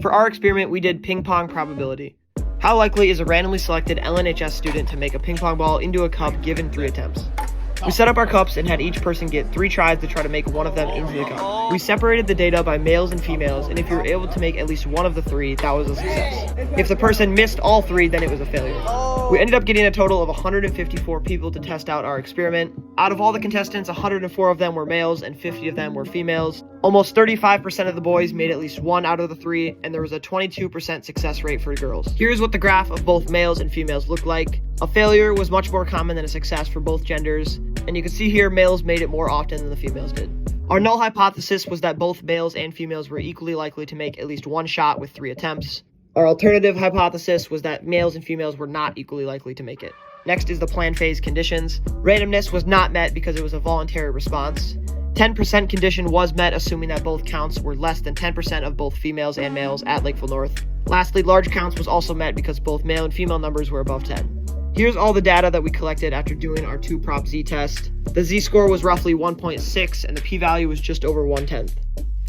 For our experiment, we did ping pong probability. How likely is a randomly selected LNHS student to make a ping pong ball into a cup given 3 attempts? We set up our cups and had each person get 3 tries to try to make one of them into the cup. We separated the data by males and females, and if you were able to make at least one of the 3, that was a success. If the person missed all 3, then it was a failure. We ended up getting a total of 154 people to test out our experiment. Out of all the contestants, 104 of them were males and 50 of them were females. Almost 35% of the boys made at least 1 out of the 3, and there was a 22% success rate for girls. Here's what the graph of both males and females looked like. A failure was much more common than a success for both genders, and you can see here males made it more often than the females did. Our null hypothesis was that both males and females were equally likely to make at least 1 shot with 3 attempts. Our alternative hypothesis was that males and females were not equally likely to make it. Next is the plan phase conditions. Randomness was not met because it was a voluntary response. 10% condition was met, assuming that both counts were less than 10% of both females and males at Lakeville North. Lastly, large counts was also met because both male and female numbers were above 10. Here's all the data that we collected after doing our 2-prop z-test. The z-score was roughly 1.6 and the p-value was just over 1/10.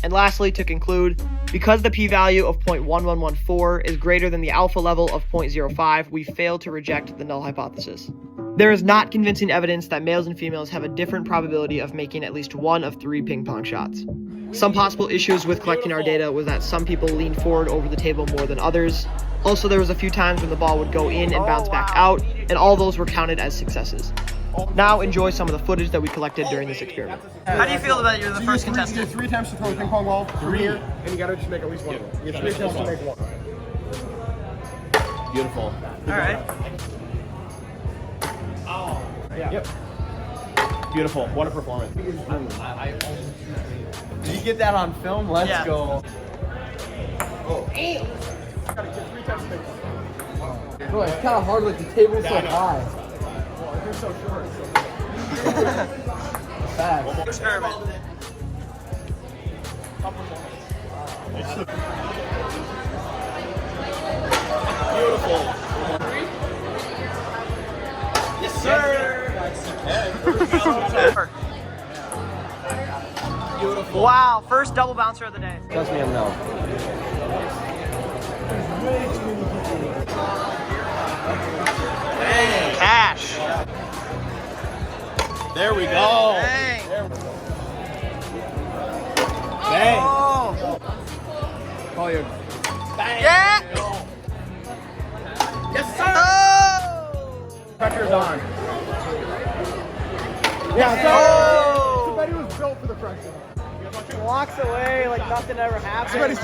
And lastly, to conclude, because the p-value of 0.1114 is greater than the alpha level of 0.05, we failed to reject the null hypothesis. There is not convincing evidence that males and females have a different probability of making at least 1 of 3 ping pong shots. Some possible issues with collecting our data was that some people leaned forward over the table more than others. Also, there was a few times when the ball would go in and bounce back out, and all those were counted as successes. Now enjoy some of the footage that we collected during this experiment. How do you feel about you're the first contestant? You get 3 attempts to throw a ping pong ball from here, and you gotta just make at least 1 of them. You have 3 attempts to make 1. Beautiful. Alright. Yeah. Yep. Beautiful. What a performance. Did you get that on film? Let's go. Oh. Damn. Gotta get 3 attempts to make 1. Bro, it's kind of hard, like the table's so high. Well, if you're so short, Fast. Experiment. Beautiful. Yes, sir. Beautiful. Wow, first double bouncer of the day. Trust me, I'm no. Cash. There we go. Dang. Bang. Oh. Call your. Bang. Yeah. Yes, sir. Oh. Pressure's on. Yeah, Oh. somebody was built for the pressure. Walks away like nothing ever happened. Somebody